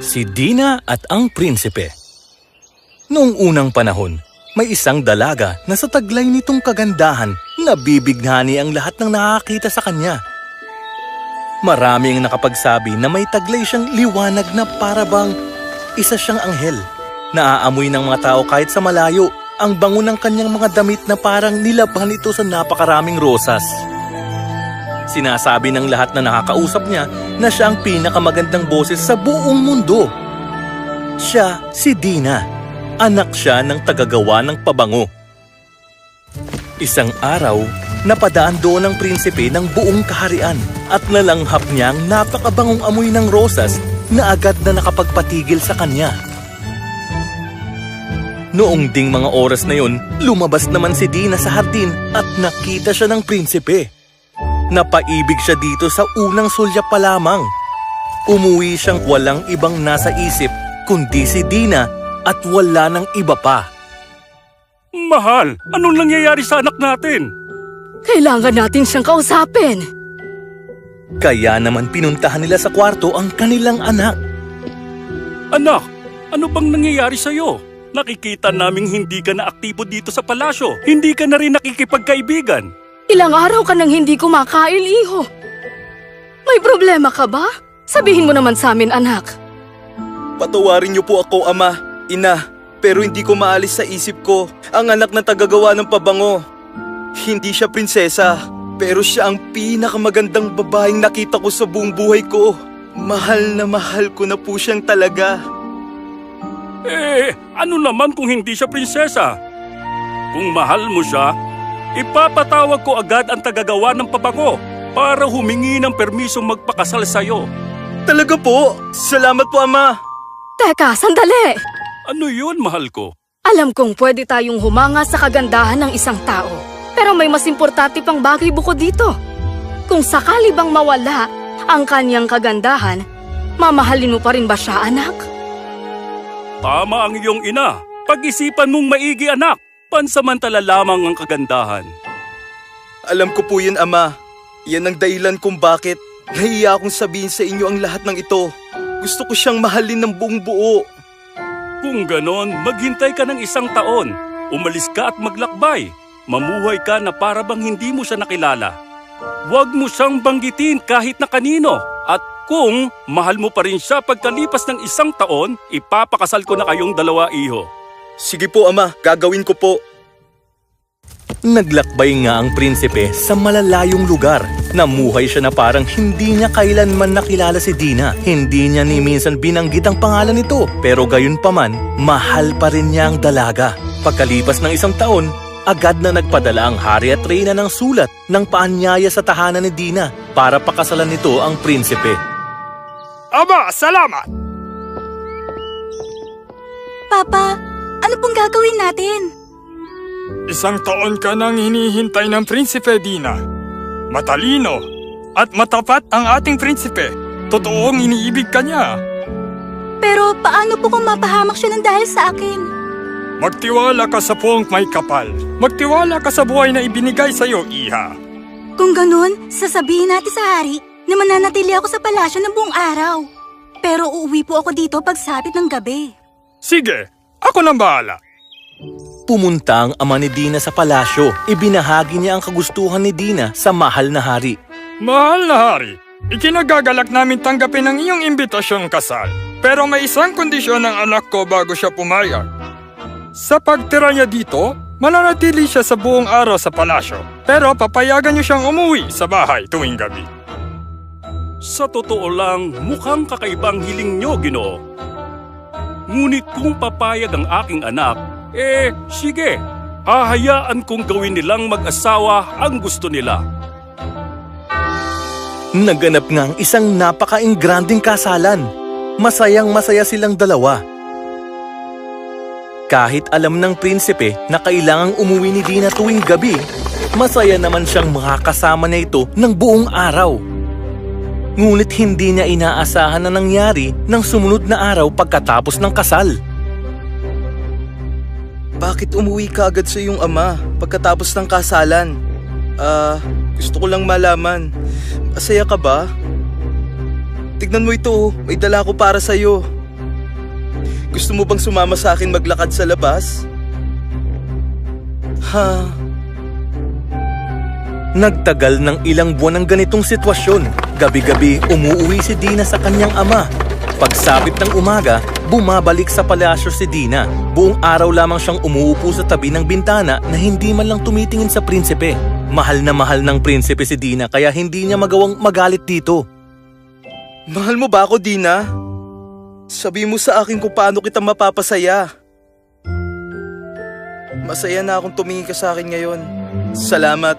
Si Dina at ang Prinsipe. Noong unang panahon, may isang dalaga na sa taglay nitong kagandahan, nabibighani ang lahat ng nakakita sa kanya. Marami ang nakapagsabi na may taglay siyang liwanag na parabang isa siyang anghel. Naaamoy ng mga tao kahit sa malayo ang bango ng kanyang mga damit na parang nilabhan ito sa napakaraming rosas. Sinasabi ng lahat na nakakausap niya na siya ang pinakamagandang boses sa buong mundo. Siya si Dina. Anak siya ng tagagawa ng pabango. Isang araw, napadaan doon ang prinsipe ng buong kaharian at nalanghap niya ang napakabangong amoy ng rosas na agad na nakapagpatigil sa kanya. Noong ding mga oras na yun, lumabas naman si Dina sa hardin at nakita siya ng prinsipe. Napaibig siya dito sa unang sulyap pa lamang. Umuwi siyang walang ibang nasa isip kundi si Dina at wala ng iba pa. Mahal, anong nangyayari sa anak natin? Kailangan natin siyang kausapin. Kaya naman pinuntahan nila sa kwarto ang kanilang anak. Anak, ano bang nangyayari sa'yo? Nakikita naming hindi ka na aktibo dito sa palasyo. Hindi ka na rin nakikipagkaibigan. Ilang araw ka nang hindi kumakain, iho. May problema ka ba? Sabihin mo naman sa amin, anak. Patawarin niyo po ako, ama, ina, pero hindi ko maalis sa isip ko ang anak na tagagawa ng pabango. Hindi siya prinsesa, pero siya ang pinakamagandang babaeng nakita ko sa buong buhay ko. Mahal na mahal ko na po siyang talaga. Ano naman kung hindi siya prinsesa? Kung mahal mo siya, ipapatawag ko agad ang tagagawa ng pabango para humingi ng permisong magpakasal sa'yo. Talaga po? Salamat po, ama. Teka, sandali! Ano yun, mahal ko? Alam kong pwede tayong humanga sa kagandahan ng isang tao. Pero may mas importante pang bagay bukod dito. Kung sakali bang mawala ang kanyang kagandahan, mamahalin mo pa rin ba siya, anak? Tama ang iyong ina. Pag-isipan mong maigi, anak. Pansamantala lamang ang kagandahan. Alam ko po yun, ama. Yan ang dahilan kung bakit nahiya akong sabihin sa inyo ang lahat ng ito. Gusto ko siyang mahalin ng buong buo. Kung ganon, maghintay ka ng 1 taon. Umalis ka at maglakbay. Mamuhay ka na para bang hindi mo siya nakilala. Huwag mo siyang banggitin kahit na kanino. At kung mahal mo pa rin siya pagkalipas ng 1 taon, ipapakasal ko na kayong dalawa, iho. Sige po, ama. Gagawin ko po. Naglakbay nga ang prinsipe sa malalayong lugar. Namuhay siya na parang hindi niya kailanman nakilala si Dina. Hindi niya ni minsan binanggit ang pangalan nito. Pero gayon paman, mahal pa rin niya ang dalaga. Pagkalipas ng 1 taon, agad na nagpadala ang hari at reyna ng sulat ng paanyaya sa tahanan ni Dina para pakasalan nito ang prinsipe. Aba, salamat! Papa, ano pong gagawin natin? 1 taon ka nang hinihintay ng Prinsipe, Dina. Matalino at matapat ang ating prinsipe. Totoong iniibig ka niya. Pero paano po kung mapahamak siya ng dahil sa akin? Magtiwala ka sa puong may kapal. Magtiwala ka sa buhay na ibinigay sa'yo, iha. Kung ganun, sasabihin natin sa hari na mananatili ako sa palasyo ng buong araw. Pero uuwi po ako dito pagsapit ng gabi. Sige, ako nang bahala. Pumunta ang ama ni Dina sa palasyo. Ibinahagi niya ang kagustuhan ni Dina sa mahal na hari. Mahal na hari, ikinagagalak namin tanggapin ang iyong imbitasyong kasal. Pero may isang kondisyon ng anak ko bago siya pumayag. Sa pagtira niya dito, mananatili siya sa buong araw sa palasyo. Pero papayagan niyo siyang umuwi sa bahay tuwing gabi. Sa totoo lang, mukhang kakaibang hiling niyo, Ginoo. Ngunit kung papayag ang aking anak, sige, hahayaan kong gawin nilang mag-asawa ang gusto nila. Naganap nga ang isang napaka-ingranding kasalan. Masayang-masaya silang dalawa. Kahit alam ng prinsipe na kailangang umuwi ni Dina tuwing gabi, masaya naman siyang makakasama na ito ng buong araw. Ngunit hindi niya inaasahan na nangyari ng sumunod na araw pagkatapos ng kasal. Bakit umuwi ka agad sa iyong ama pagkatapos ng kasalan? Gusto ko lang malaman. Masaya ka ba? Tignan mo ito, may dala ko para sa'yo. Gusto mo bang sumama sa akin maglakad sa labas? Ha? Nagtagal ng ilang buwan ang ganitong sitwasyon. Gabi-gabi umuuwi si Dina sa kanyang ama. Pagsapit ng umaga, bumabalik sa palasyo si Dina. Buong araw lamang siyang umuupo sa tabi ng bintana na hindi man lang tumitingin sa prinsipe. Mahal na mahal ng prinsipe si Dina kaya hindi niya magawang magalit dito. Mahal mo ba ako, Dina? Sabi mo sa akin kung paano kita mapapasaya. Masaya na akong tumingin ka sa akin ngayon. Salamat.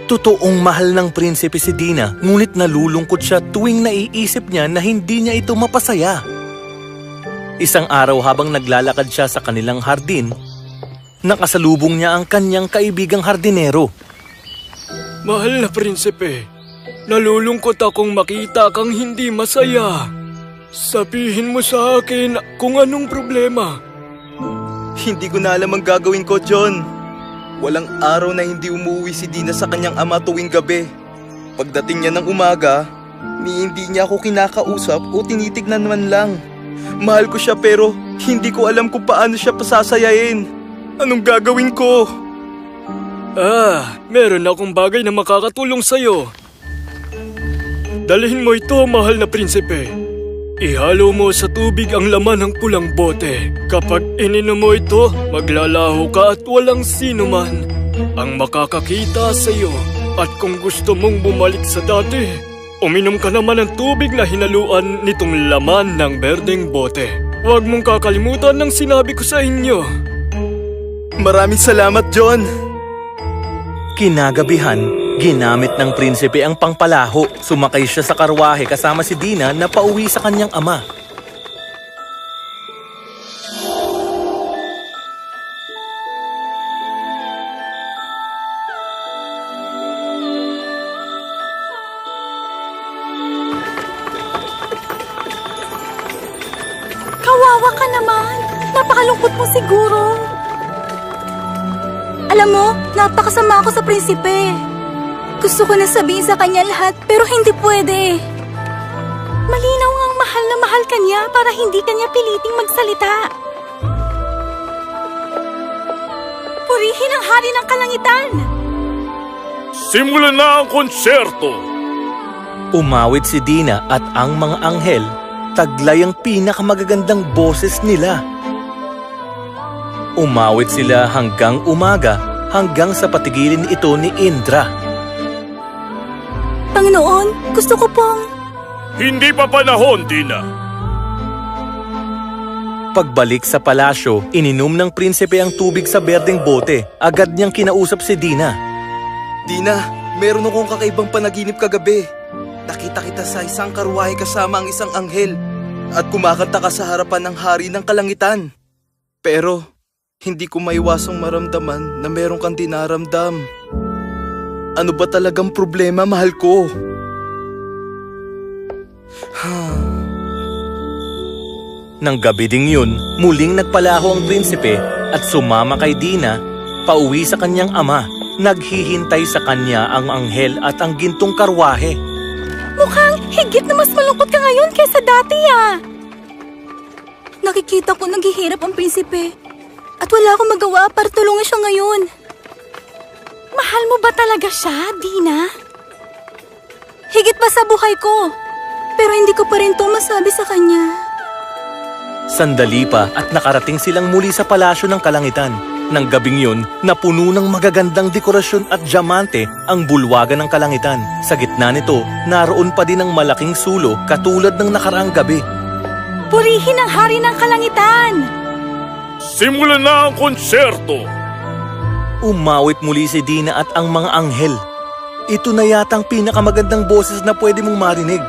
Totoong mahal ng prinsipe si Dina, ngunit nalulungkot siya tuwing naiisip niya na hindi niya ito mapasaya. Isang araw habang naglalakad siya sa kanilang hardin, nakasalubong niya ang kanyang kaibigang hardinero. Mahal na prinsipe, nalulungkot akong makita kang hindi masaya. Sabihin mo sa akin kung anong problema. Hindi ko na alam ang gagawin ko, John. Walang araw na hindi umuwi si Dina sa kanyang ama tuwing gabi. Pagdating niya ng umaga, hindi niya ako kinakausap o tinitignan man lang. Mahal ko siya pero hindi ko alam kung paano siya pasasayain. Anong gagawin ko? Meron akong bagay na makakatulong sa'yo. Dalhin mo ito, mahal na prinsipe. Ihalo mo sa tubig ang laman ng pulang bote. Kapag ininom mo ito, maglalaho ka at walang sino man ang makakakita sa iyo. At kung gusto mong bumalik sa dati, uminom ka naman ng tubig na hinaluan nitong laman ng berdeng bote. Huwag mong kakalimutan ng sinabi ko sa inyo. Maraming salamat, John. Kinagabihan, ginamit ng prinsipe ang pangpalaho. Sumakay siya sa karwahe kasama si Dina na pauwi sa kanyang ama. Kawawa ka naman. Napakalungkot mo siguro. Alam mo, napakasama ako sa prinsipe. Gusto ko na sabihin sa kanya lahat, pero hindi pwede. Malinaw ngang mahal na mahal ka niya para hindi kanya piliting magsalita. Purihin ang hari ng kalangitan! Simulan na ang konserto! Umawit si Dina at ang mga anghel, taglay ang pinakamagagandang boses nila. Umawit sila hanggang umaga, hanggang sa patigilin ito ni Indra. Panginoon, gusto ko pong... Hindi pa panahon, Dina. Pagbalik sa palasyo, ininom ng prinsipe ang tubig sa berdeng bote. Agad niyang kinausap si Dina. Dina, meron akong kakaibang panaginip kagabi. Nakita kita sa isang karwahe kasama ang isang anghel at kumakanta ka sa harapan ng hari ng kalangitan. Pero hindi ko maiwasang maramdaman na meron kang dinaramdam. Ano ba talagang problema, mahal ko? Nang gabi ding yun, muling nagpalaho ang prinsipe at sumama kay Dina pauwi sa kanyang ama. Naghihintay sa kanya ang anghel at ang gintong karwahe. Mukhang higit na mas malungkot ka ngayon kaysa dati, Nakikita ko naghihirap ang prinsipe. At wala akong magawa para tulungan siya ngayon. Mahal mo ba talaga siya, Dina? Higit pa sa buhay ko. Pero hindi ko pa rin ito masabi sa kanya. Sandali pa at nakarating silang muli sa palasyo ng kalangitan. Nang gabing yun, napuno ng magagandang dekorasyon at diamante ang bulwagan ng kalangitan. Sa gitna nito, naroon pa din ang malaking sulo katulad ng nakaraang gabi. Purihin ang hari ng kalangitan! Simulan na ang konserto! Umawit muli si Dina at ang mga anghel. Ito na yatang pinakamagandang boses na pwede mong marinig.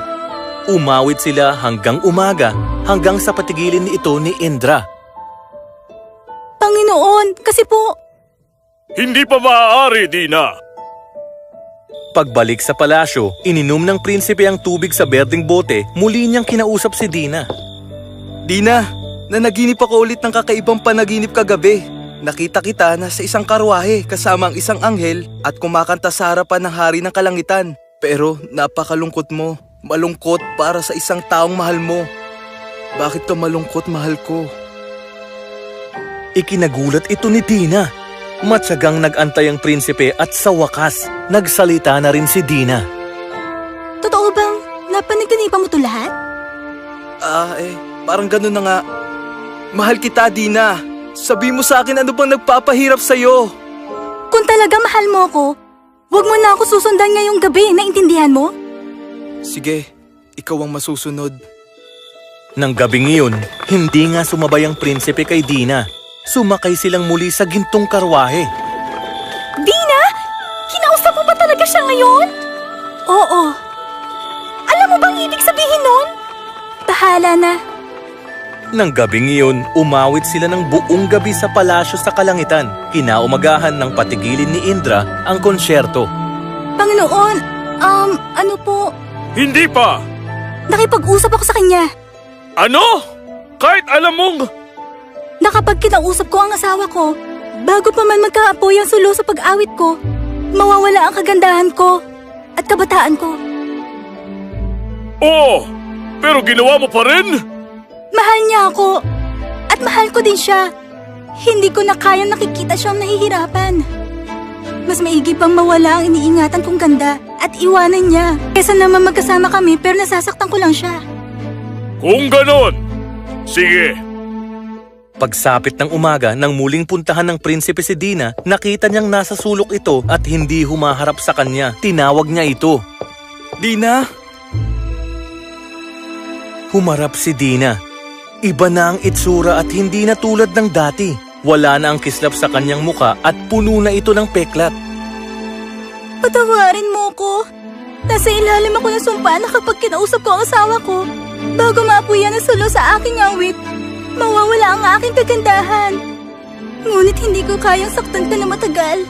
Umawit sila hanggang umaga, hanggang sa patigilin ito ni Indra. Panginoon, kasi po... Hindi pa maaari, Dina. Pagbalik sa palasyo, ininom ng prinsipe ang tubig sa berdeng bote, muli niyang kinausap si Dina. Dina, nanaginip ako ulit ng kakaibang panaginip kagabi. Nakita kita na sa isang karwahe kasama ang isang anghel at kumakanta sa harapan ng hari ng kalangitan. Pero napakalungkot mo, malungkot para sa isang taong mahal mo. Bakit ka malungkot, mahal ko? Ikinagulat ito ni Dina. Matsagang nag-antay ang prinsipe at sa wakas, nagsalita na rin si Dina. Totoo bang napanaginipan mo to lahat? Parang ganun na nga. Mahal kita, Dina. Sabi mo sa akin ano bang nagpapahirap sa'yo. Kung talaga mahal mo ako, huwag mo na ako susundan ngayong gabi, naintindihan mo? Sige, ikaw ang masusunod. Nang gabing iyon, hindi nga sumabay ang prinsipe kay Dina. Sumakay silang muli sa gintong karwahe. Dina! Kinausap mo ba talaga siya ngayon? Oo. Alam mo bang ibig sabihin nun? Bahala na. Nang gabing iyon, umawit sila ng buong gabi sa palasyo sa kalangitan. Kinaumagahan ng patigilin ni Indra ang konsyerto. Panginoon, ano po? Hindi pa! Nakipag-usap ako sa kanya. Ano? Kahit alam mong... Na kapag kinausap ko ang asawa ko, bago pa man magkaapoy ang sulo sa pag-awit ko, mawawala ang kagandahan ko at kabataan ko. Oo! Pero ginawa mo pa rin? Mahal niya ako at mahal ko din siya. Hindi ko na kayang nakikita siyang nahihirapan. Mas maigi pang mawala ang iniingatan kong ganda at iwanan niya kesa naman magkasama kami pero nasasaktan ko lang siya. Kung ganon, sige. Pagsapit ng umaga nang muling puntahan ng prinsipe si Dina, nakita niyang nasa sulok ito at hindi humaharap sa kanya. Tinawag niya ito. Dina? Humarap si Dina. Iba na ang itsura at hindi na tulad ng dati. Wala na ang kislap sa kanyang muka at puno na ito ng peklat. Patawarin mo ko. Nasa ilalim ako ng sumpa na kapag kinausap ko ang asawa ko, bago maapuyan ang sulo sa aking awit, mawawala ang aking kagandahan. Ngunit hindi ko kayang saktan ka na matagal.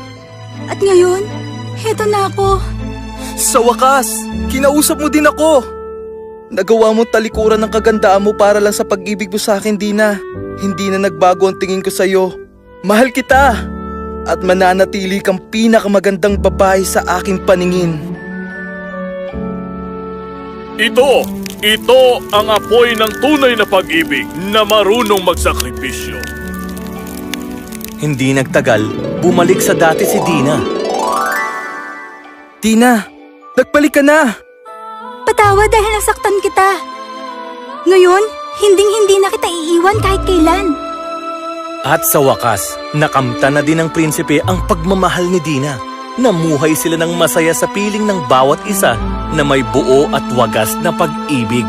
At ngayon, heto na ako. Sa wakas, kinausap mo din ako. Nagawa mo talikuran ng kagandaan mo para lang sa pag-ibig mo sa akin, Dina. Hindi na nagbago ang tingin ko sa'yo. Mahal kita! At mananatili kang pinakamagandang babae sa aking paningin. Ito ang apoy ng tunay na pag-ibig na marunong magsakripisyo. Hindi nagtagal, bumalik sa dati si Dina. Dina, nagbalik ka na! Patawad dahil nasaktan kita. Ngayon, hinding-hindi na kita iiwan kahit kailan. At sa wakas, nakamta na din ng prinsipe ang pagmamahal ni Dina. Namuhay sila ng masaya sa piling ng bawat isa na may buo at wagas na pag-ibig.